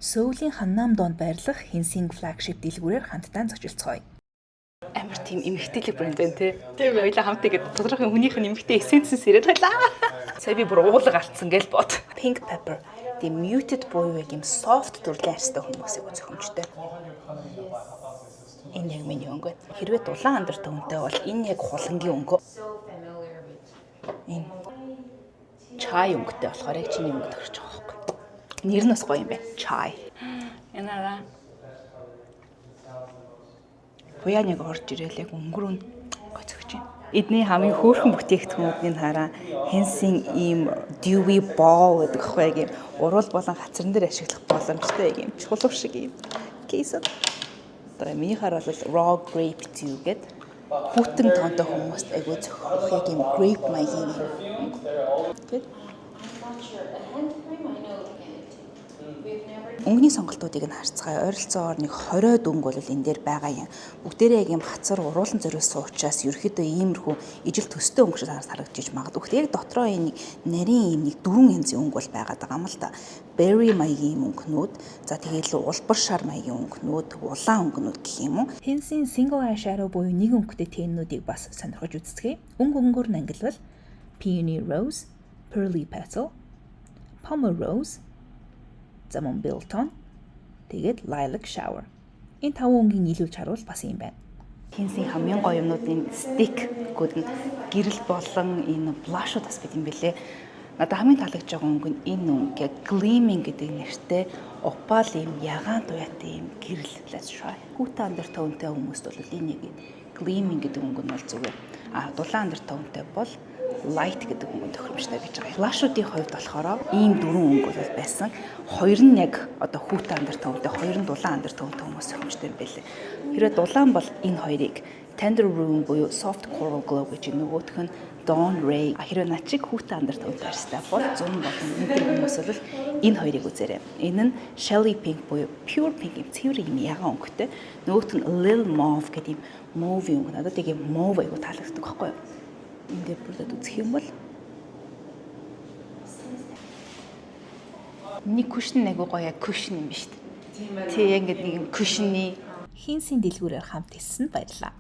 Сөүлийн Ханнам доонд байрлах Hensing flagship дэлгүүрээр хамтдаа зочилцгоё. Амар тийм эмэгтэйлэг брэнд байна тий. Тийм хоёлаа хамт игээд тодорхой хүнийх нь эмэгтэй эссенцээс ирээд байлаа. Сая би бүр уулга алдсан гэж бод. Pink pepper тийм muted буюу яг юм soft дүрлийн арьстай хүмүүсийг зөвхөмжтэй. Энэ яг миний өнгө. Хэрвээ дулаан андар төвөнтэй бол энэ яг хулангийн өнгө. Энэ чай өнгөтэй болохоор яг чиний өнгө тохирч байгаа байхгүй. Нэр нь бас гоё юм байна. Чай. Янараа. Буяныг орж ирээл яг өнгөрөө гоё зөгч юм. Эдний хамгийн хөөрхөн бүтээгдэхүүнүүдийг хараа Hensing ийм dewy ball гэдэг ахгүй яг юм урвал болон хацран дээр ашиглах боломжтой яг юм чулуу шиг юм кейс. Одоо минийхаар бол raw grape dew гэдэг хүүтэн тоонтой хүмүүст айгүй зөвхөх яг юм grape маягийн юм. Гэт өнгөний сонголтуудыг нь харцгаая. Ойролцоогоор нэг 20 дөнгө бол энэ дээр байгаа юм. Бүгдээрээ яг юм хацар уруулан зориулсан учраас ерөөхдөө иймэрхүү ижил төстэй өнгө шиг харагдаж магадгүй. Гэхдээ яг дотроо энэ нарийн юм нэг дөрвөн янзын өнгө бол байгаад байгаа юм л да. Berry маягийн өнгөнүүд, за тэгээд улбар шар маягийн өнгөнүүд, улаан өнгөнүүд гэх юм уу. Hensing single eyeshadow буюу нэг өнгөтэй тэннүүдийг бас сонирхож үзцгээе. Өнгөөр нь ангилвал Peony Rose, Pearly Petal, Pomerose, Замон Bilton, тэгээд Lilac Shower. Энэ таван өнгийн нийлүүлж харуул бас юм байна. Hensing хамгийн гоё юмнуудын stick гүд нь гэрэл болон энэ blush-ууд бас бид юм бэлээ. Надад хамгийн таалагдж байгаа өнгө нь энэ өнгө яг gleaming гэдэг нэртэй опал юм ягаан туяатай юм гэрэл. Let's try. Хүүтэн андар төвөнтэй хүмүүст бол энэ нэг gleaming гэдэг өнгө нь бол зүгээр. Дулаан андар төвөнтэй бол light гэдэг өнгө тохиромжтой гэж байгаа. Blush-уудын хувьд болохоор ийм дөрвөн өнгө бол байсан. Хоёр нь яг одоо хүүтэн андар төвөнтэй, хоёр нь дулаан андар төвөнтэй хүмүүс тохиромжтой юм байлээ. Хэрвээ дулаан бол энэ хоёрыг Tender Room буюу Soft Coral Glow гэж нөгөөх нь Dawn Ray. Хэрвээ над чиг хүүтэн андар төвөнтэй арьстай бол 100 болон өндөр хүмүүс бол энэ хоёрыг үзээрэй. Энэ нь Shelly Pink буюу Pure Pink юм цэвэр юм ягаан өнгөтэй. Нөгөөх нь Lil Mauve гэдэг юм mauve өнгө. Надад яг юм mauve аягүй таалагддаг байхгүй юу? Ингээд бүрдээд үзэх юм бол Нэг cushion аягүй гоё cushion юм биш үү? Тийм яг ингээд нэг cushion-ы Hensing дэлгүүрээр хамт хэлсэнд баярлалаа.